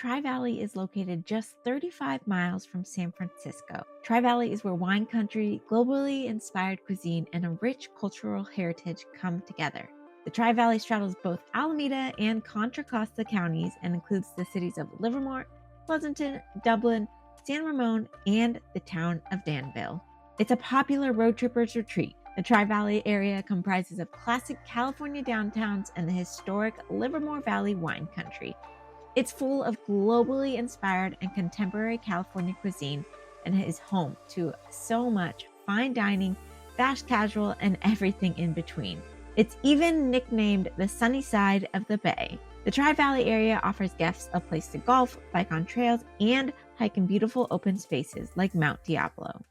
Tri-Valley is located just 35 miles from San Francisco. Tri-Valley is where wine country, globally inspired cuisine, and a rich cultural heritage come together. The Tri-Valley straddles both Alameda and Contra Costa counties and includes the cities of Livermore, Pleasanton, Dublin, San Ramon, and the town of Danville. It's a popular road tripper's retreat. The Tri-Valley area comprises of classic California downtowns and the historic Livermore Valley wine country. It's full of globally inspired and contemporary California cuisine and is home to so much fine dining, fast casual, and everything in between. It's even nicknamed the sunny side of the bay. The Tri-Valley area offers guests a place to golf, bike on trails, and hike in beautiful open spaces like Mount Diablo.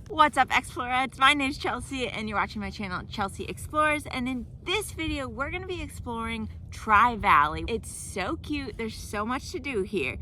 What's up, Explorettes? My name is Chelsea and you're watching my channel Chelsea Explores, and in this video we're going to be exploring Tri-Valley. It's so cute. There's so much to do here.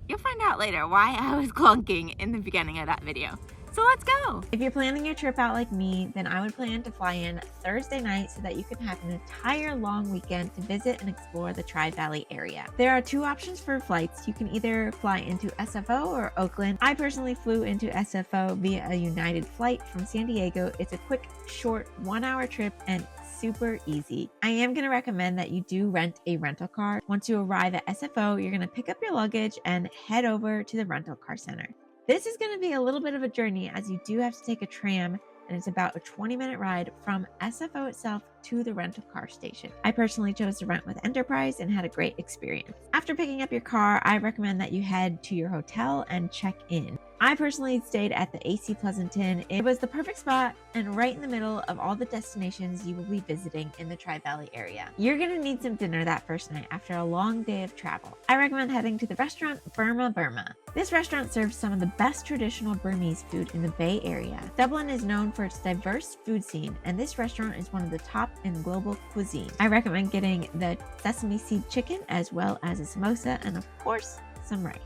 You'll find out later why I was clunking in the beginning of that video. So let's go. If you're planning your trip out like me, then I would plan to fly in Thursday night so that you can have an entire long weekend to visit and explore the Tri-Valley area. There are two options for flights. You can either fly into SFO or Oakland. I personally flew into SFO via a United flight from San Diego. It's a quick, short 1-hour trip and super easy. I am going to recommend that you do rent a rental car. Once you arrive at SFO, you're going to pick up your luggage and head over to the rental car center. This is going to be a little bit of a journey as you do have to take a tram, and it's about a 20-minute ride from SFO itself to the rental car station. I personally chose to rent with Enterprise and had a great experience. After picking up your car, I recommend that you head to your hotel and check in. I personally stayed at the AC Pleasanton. It was the perfect spot and right in the middle of all the destinations you will be visiting in the Tri-Valley area. You're going to need some dinner that first night after a long day of travel. I recommend heading to the restaurant Burma. This restaurant serves some of the best traditional Burmese food in the Bay Area. Dublin is known for its diverse food scene, and this restaurant is one of the top in global cuisine. I recommend getting the sesame seed chicken as well as a samosa and of course some rice.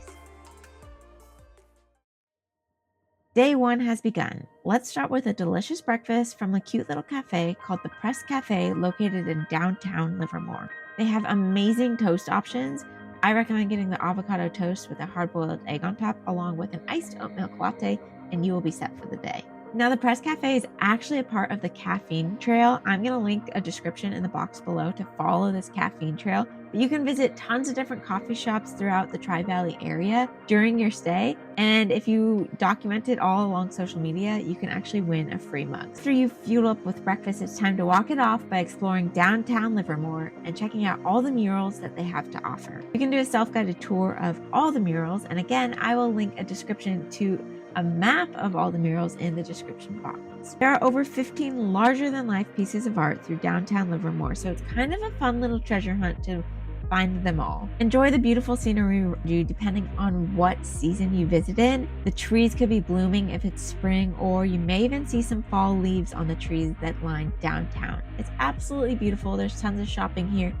Day one has begun. Let's start with a delicious breakfast from a cute little cafe called the Press Cafe located in downtown Livermore. They have amazing toast options. I recommend getting the avocado toast with a hard-boiled egg on top along with an iced oat milk latte, and you will be set for the day. Now, the Press Cafe is actually a part of the caffeine trail. I'm going to link a description in the box below to follow this caffeine trail. But you can visit tons of different coffee shops throughout the Tri-Valley area during your stay. And if you document it all along social media, you can actually win a free mug. After you fuel up with breakfast, it's time to walk it off by exploring downtown Livermore and checking out all the murals that they have to offer. You can do a self-guided tour of all the murals. And again, I will link a description to a map of all the murals in the description box. There are over 15 larger-than-life pieces of art through downtown Livermore, so it's kind of a fun little treasure hunt to find them all. Enjoy the beautiful scenery depending on what season you visit in. The trees could be blooming if it's spring, or you may even see some fall leaves on the trees that line downtown. It's absolutely beautiful. There's tons of shopping here,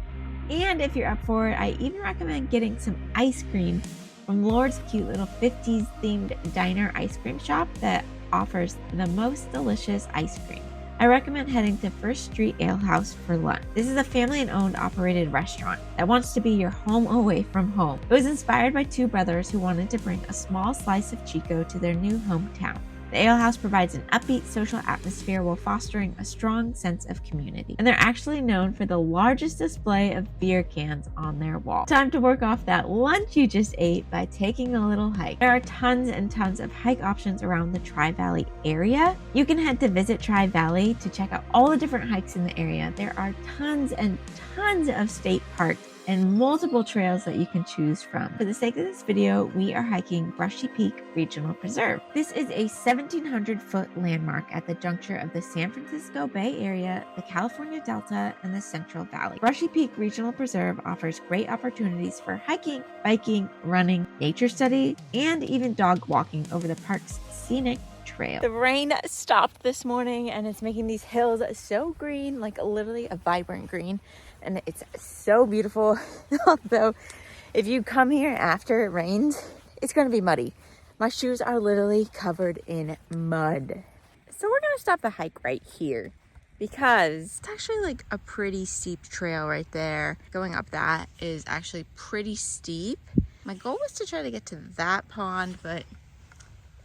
and if you're up for it, I even recommend getting some ice cream from Lord's cute little 50s themed diner ice cream shop that offers the most delicious ice cream. I recommend heading to First Street Ale House for lunch. This is a family and owned operated restaurant that wants to be your home away from home. It was inspired by two brothers who wanted to bring a small slice of Chico to their new hometown. The Ale House provides an upbeat social atmosphere while fostering a strong sense of community. And they're actually known for the largest display of beer cans on their wall. Time to work off that lunch you just ate by taking a little hike. There are tons and tons of hike options around the Tri-Valley area. You can head to Visit Tri-Valley to check out all the different hikes in the area. There are tons and tons of state parks and multiple trails that you can choose from. For the sake of this video, we are hiking Brushy Peak Regional Preserve. This is a 1,700-foot landmark at the juncture of the San Francisco Bay Area, the California Delta, and the Central Valley. Brushy Peak Regional Preserve offers great opportunities for hiking, biking, running, nature study, and even dog walking over the park's scenic trail. The rain stopped this morning and it's making these hills so green, like literally a vibrant green, and it's so beautiful. Although if you come here after it rains, it's going to be muddy. My shoes are literally covered in mud. So we're going to stop the hike right here. because it's actually like a pretty steep trail right there. Going up that is actually pretty steep. My goal was to try to get to that pond, but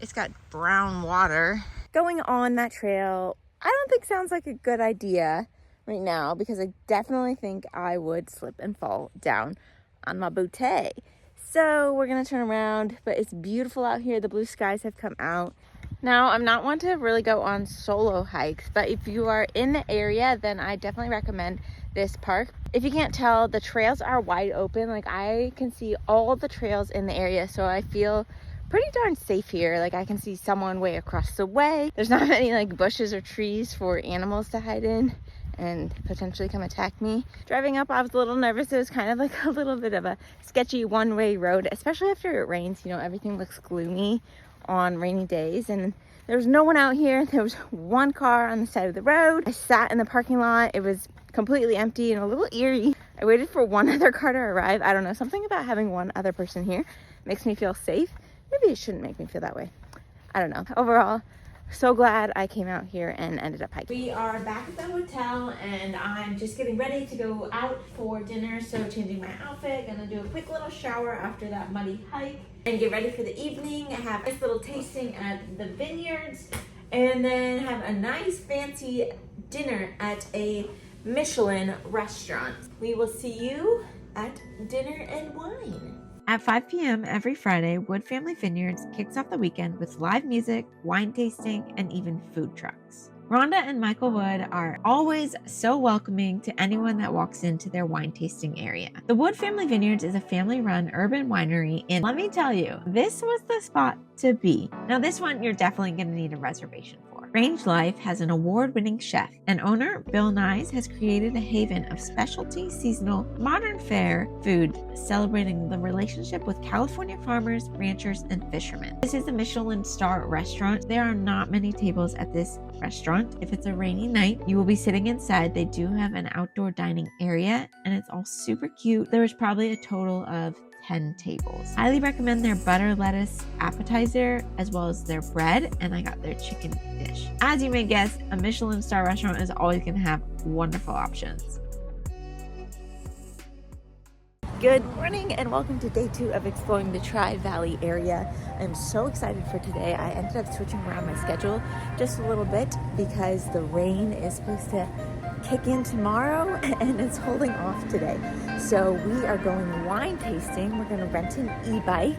it's got brown water. Going on that trail, I don't think sounds like a good idea right now, because I definitely think I would slip and fall down on my bootay. So we're gonna turn around, but it's beautiful out here. The blue skies have come out. Now, I'm not one to really go on solo hikes, but if you are in the area, then I definitely recommend this park. If you can't tell, the trails are wide open. Like, I can see all the trails in the area, so I feel pretty darn safe here. Like, I can see someone way across the way. There's not many like bushes or trees for animals to hide in and potentially come attack me. Driving up, I was a little nervous. It was kind of like a little bit of a sketchy one-way road, especially after it rains. You know, everything looks gloomy on rainy days, and there was no one out here. There was one car on the side of the road. I sat in the parking lot. It was completely empty and a little eerie. I waited for one other car to arrive. I don't know, something about having one other person here makes me feel safe. Maybe it shouldn't make me feel that way. I don't know. Overall, so glad I came out here and ended up hiking. We are back at the hotel, and I'm just getting ready to go out for dinner. So changing my outfit, gonna do a quick little shower after that muddy hike and get ready for the evening. Have a nice little tasting at the vineyards, and then have a nice fancy dinner at a Michelin restaurant. We will see you at dinner and wine. At 5 p.m. every Friday, Wood Family Vineyards kicks off the weekend with live music, wine tasting, and even food trucks. Rhonda and Michael Wood are always so welcoming to anyone that walks into their wine tasting area. The Wood Family Vineyards is a family-run urban winery, and let me tell you, this was the spot to be. Now, this one you're definitely going to need a reservation for. Range Life has an award-winning chef, and owner Bill Nyes has created a haven of specialty, seasonal, modern fare food celebrating the relationship with California farmers, ranchers, and fishermen. This is a Michelin star restaurant. There are not many tables at this restaurant. If it's a rainy night, you will be sitting inside. They do have an outdoor dining area, and it's all super cute. There's probably a total of 10 tables. Highly recommend their butter lettuce appetizer as well as their bread, and I got their chicken dish. As you may guess, a Michelin star restaurant is always going to have wonderful options. Good morning and welcome to day 2 of exploring the Tri-Valley area. I'm so excited for today. I ended up switching around my schedule just a little bit because the rain is supposed to kick in tomorrow and it's holding off today. So we are going wine tasting. We're going to rent an e-bike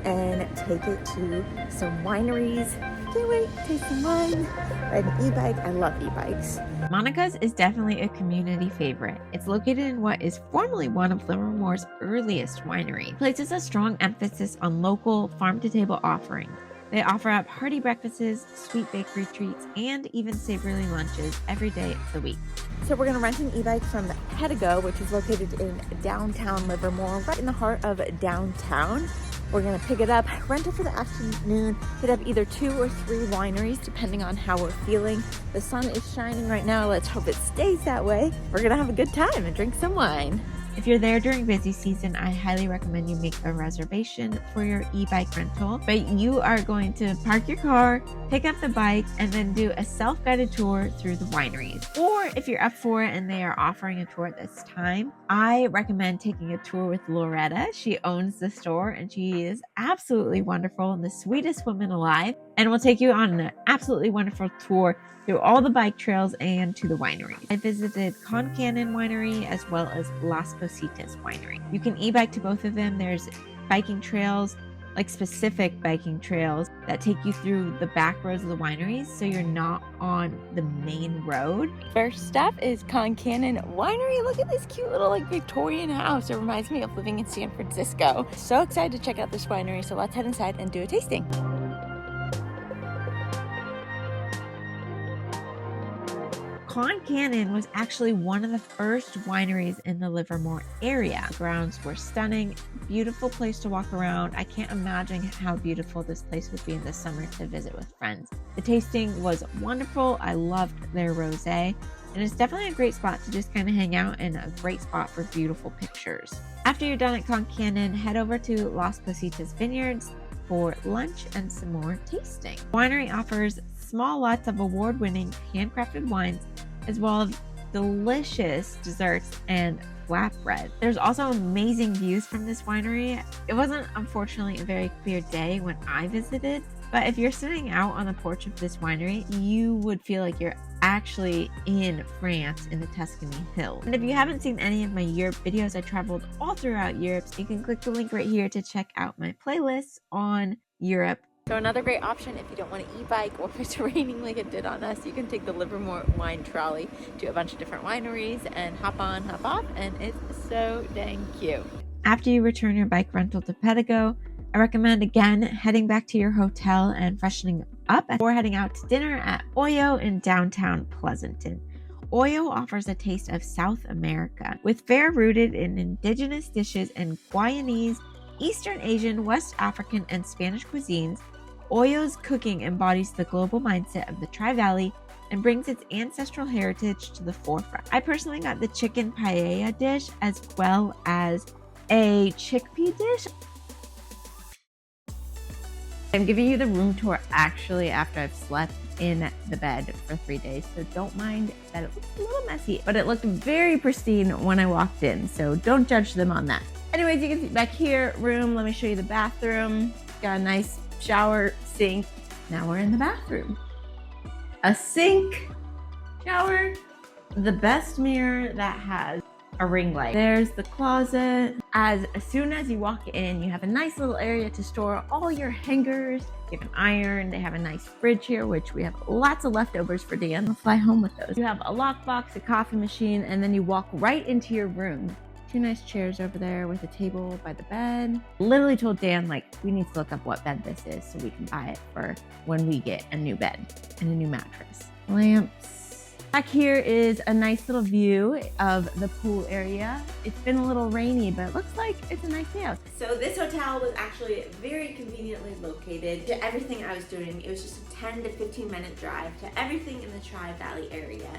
and take it to some wineries. Can't wait, taste some wine, ride an e-bike. I love e-bikes. Monica's is definitely a community favorite. It's located in what is formerly one of Livermore's earliest wineries. It places a strong emphasis on local farm-to-table offerings. They offer up hearty breakfasts, sweet bakery treats, and even savory lunches every day of the week. So we're gonna rent an e-bike from Pedigo, which is located in downtown Livermore, right in the heart of downtown. We're gonna pick it up, rent it for the afternoon, hit up either 2 or 3 wineries, depending on how we're feeling. The sun is shining right now. Let's hope it stays that way. We're gonna have a good time and drink some wine. If you're there during busy season, I highly recommend you make a reservation for your e-bike rental. But you are going to park your car, pick up the bike, and then do a self-guided tour through the wineries. Or if you're up for it and they are offering a tour at this time, I recommend taking a tour with Loretta. She owns the store and she is absolutely wonderful and the sweetest woman alive. And will take you on an absolutely wonderful tour through all the bike trails and to the wineries. I visited Con Cannon Winery as well as Las Positas Winery. You can e-bike to both of them. There's biking trails, like specific biking trails that take you through the back roads of the wineries, so you're not on the main road. First stop is Con Cannon Winery. Look at this cute little like Victorian house. It reminds me of living in San Francisco. So excited to check out this winery, so let's head inside and do a tasting. Con Cannon was actually one of the first wineries in the Livermore area. The grounds were stunning, beautiful place to walk around. I can't imagine how beautiful this place would be in the summer to visit with friends. The tasting was wonderful. I loved their rosé, and it's definitely a great spot to just kind of hang out and a great spot for beautiful pictures. After you're done at Con Cannon, head over to Las Positas Vineyards for lunch and some more tasting. The winery offers small lots of award-winning handcrafted wines as well as delicious desserts and flatbread. There's also amazing views from this winery. It wasn't, unfortunately, a very clear day when I visited, but if you're sitting out on the porch of this winery, you would feel like you're actually in France in the Tuscany hills. And if you haven't seen any of my Europe videos, I traveled all throughout Europe. So you can click the link right here to check out my playlists on Europe. So another great option if you don't want to e-bike or if it's raining like it did on us, you can take the Livermore wine trolley to a bunch of different wineries and hop on, hop off, and it's so dang cute. After you return your bike rental to Pedigo, I recommend again heading back to your hotel and freshening up before heading out to dinner at Oyo in downtown Pleasanton. Oyo offers a taste of South America with fare rooted in indigenous dishes and Guyanese, Eastern Asian, West African, and Spanish cuisines. Oyo's cooking embodies the global mindset of the Tri-Valley and brings its ancestral heritage to the forefront. I personally got the chicken paella dish as well as a chickpea dish. I'm giving you the room tour actually after I've slept in the bed for 3 days, so don't mind that it looks a little messy, but it looked very pristine when I walked in, so don't judge them on that. Anyways, you can see back here, room, let me show you the bathroom. Got a nice shower, sink. Now we're in the bathroom. A sink, shower, the best mirror that has a ring light. There's the closet. As soon as you walk in, you have a nice little area to store all your hangers. You have an iron. They have a nice fridge here, which we have lots of leftovers for Dan. We'll fly home with those. You have a lockbox, a coffee machine, and then you walk right into your room. 2 nice chairs over there with a table by the bed. Literally told Dan, like, we need to look up what bed this is so we can buy it for when we get a new bed and a new mattress. Lamps. Back here is a nice little view of the pool area. It's been a little rainy, but it looks like it's a nice day out. So this hotel was actually very conveniently located to everything I was doing. It was just a 10 to 15 minute drive to everything in the Tri-Valley area.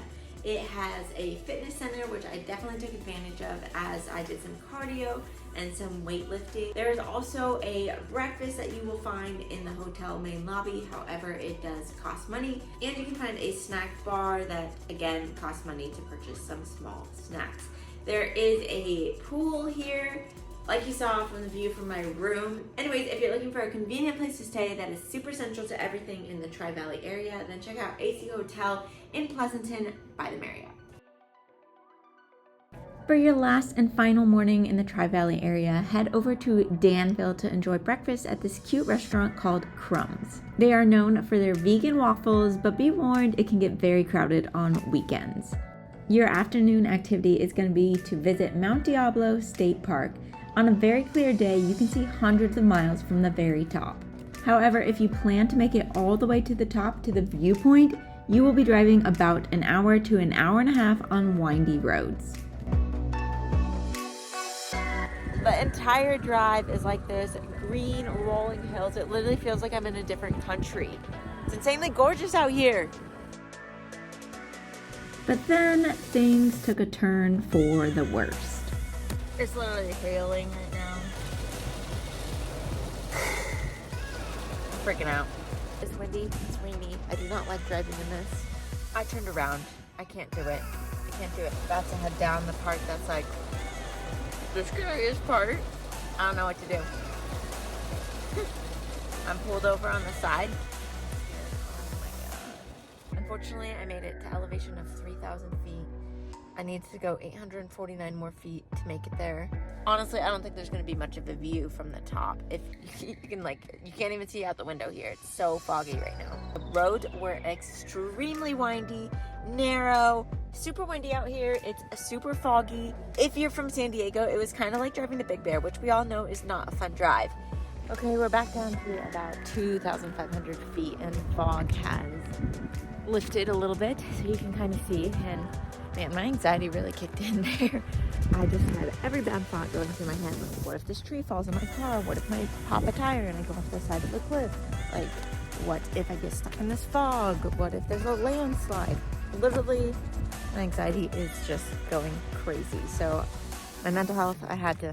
It has a fitness center, which I definitely took advantage of as I did some cardio and some weightlifting. There is also a breakfast that you will find in the hotel main lobby. However, it does cost money. And you can find a snack bar that, again, costs money to purchase some small snacks. There is a pool here, like you saw from the view from my room. Anyways, if you're looking for a convenient place to stay that is super central to everything in the Tri-Valley area, then check out AC Hotel in Pleasanton by the Marriott. For your last and final morning in the Tri-Valley area, head over to Danville to enjoy breakfast at this cute restaurant called Crumbs. They are known for their vegan waffles, but be warned, it can get very crowded on weekends. Your afternoon activity is going to be to visit Mount Diablo State Park. On a very clear day, you can see hundreds of miles from the very top. However, if you plan to make it all the way to the top to the viewpoint, you will be driving about an hour to an hour and a half on windy roads. The entire drive is like this green rolling hills. It literally feels like I'm in a different country. It's insanely gorgeous out here. But then things took a turn for the worst. It's literally hailing right now. I'm freaking out. It's windy, it's rainy. I do not like driving in this. I turned around. I can't do it. I can't do it. About to head down the part that's like the scariest part. I don't know what to do. I'm pulled over on the side. Oh my god. Unfortunately, I made it to elevation of 3,000 feet. I need to go 849 more feet to make it there. Honestly, I don't think there's going to be much of a view from the top. If you can, like, you can't even see out the window here. It's so foggy right now. The roads were extremely windy, narrow, super windy out here. It's super foggy. If you're from San Diego, it was kind of like driving to Big Bear, which we all know is not a fun drive. Okay, we're back down to about 2,500 feet, and fog has lifted a little bit, so you can kind of see. And man, my anxiety really kicked in there. I just had every bad thought going through my head. Like, what if this tree falls in my car? What if I pop a tire and I go off the side of the cliff? Like, what if I get stuck in this fog? What if there's a landslide? Literally, my anxiety is just going crazy. So my mental health, I had to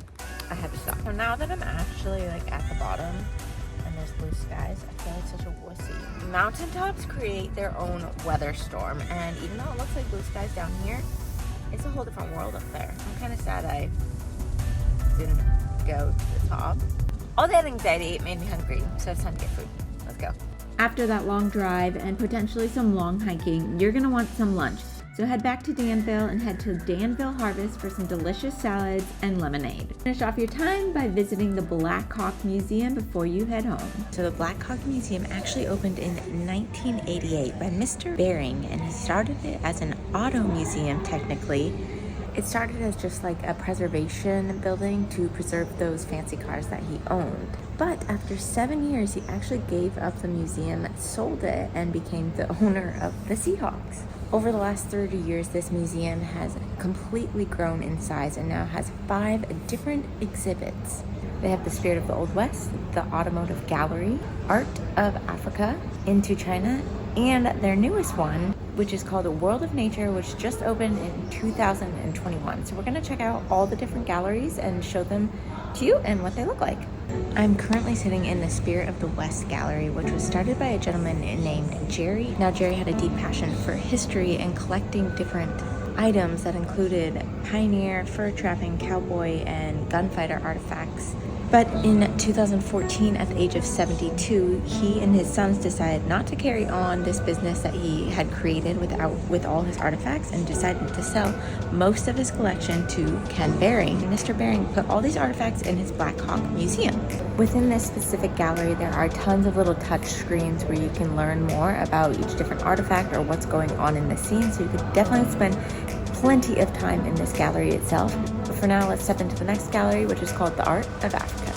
stop. So now that I'm actually like at the bottom and there's blue skies. I feel like such a wussy. Mountaintops create their own weather storm, and even though it looks like blue skies down here, it's a whole different world up there. I'm kind of sad I didn't go to the top. All that anxiety made me hungry, so it's time to get food. Let's go. After that long drive and potentially some long hiking, you're gonna want some lunch. So head back to Danville and head to Danville Harvest for some delicious salads and lemonade. Finish off your time by visiting the Black Hawk Museum before you head home. So the Black Hawk Museum actually opened in 1988 by Mr. Baring, and he started it as an auto museum technically. It started as just like a preservation building to preserve those fancy cars that he owned. But after 7 years, he actually gave up the museum, sold it, and became the owner of the Seahawks. Over the last 30 years, this museum has completely grown in size and now has 5 different exhibits. They have the Spirit of the Old West, the Automotive Gallery, Art of Africa, Into China, and their newest one, which is called A World of Nature, which just opened in 2021. So we're gonna check out all the different galleries and show them to you and what they look like. I'm currently sitting in the Spirit of the West Gallery, which was started by a gentleman named Jerry. Now, Jerry had a deep passion for history and collecting different items that included pioneer, fur trapping, cowboy, and gunfighter artifacts. But in 2014, at the age of 72, he and his sons decided not to carry on this business that he had created with all his artifacts, and decided to sell most of his collection to Ken Baring. Mr. Baring put all these artifacts in his Black Hawk Museum. Within this specific gallery, there are tons of little touch screens where you can learn more about each different artifact or what's going on in the scene, so you could definitely spend plenty of time in this gallery itself. But for now, let's step into the next gallery, which is called The Art of Africa.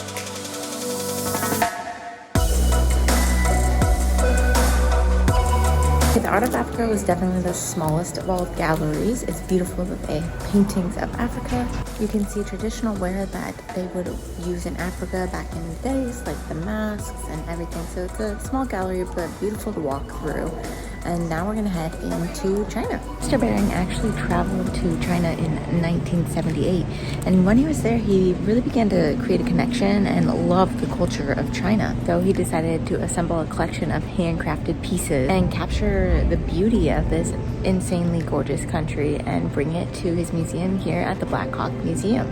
The Art of Africa was definitely the smallest of all galleries. It's beautiful with the paintings of Africa. You can see traditional wear that they would use in Africa back in the days, like the masks and everything. So it's a small gallery, but beautiful to walk through. And now we're gonna head into China. Mr. Baring actually traveled to China in 1978, and when he was there, he really began to create a connection and love the culture of China. So he decided to assemble a collection of handcrafted pieces and capture the beauty of this insanely gorgeous country and bring it to his museum here at the Black Hawk Museum.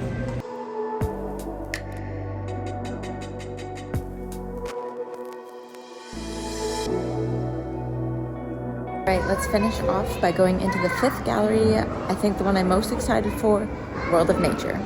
Right, let's finish off by going into the 5th gallery. I think the one I'm most excited for, World of Nature.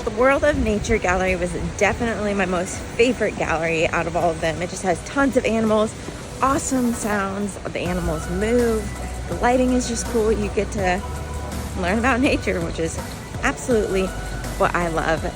The World of Nature gallery was definitely my most favorite gallery out of all of them. It just has tons of animals, awesome sounds, the animals move, the lighting is just cool. You get to learn about nature, which is absolutely what I love.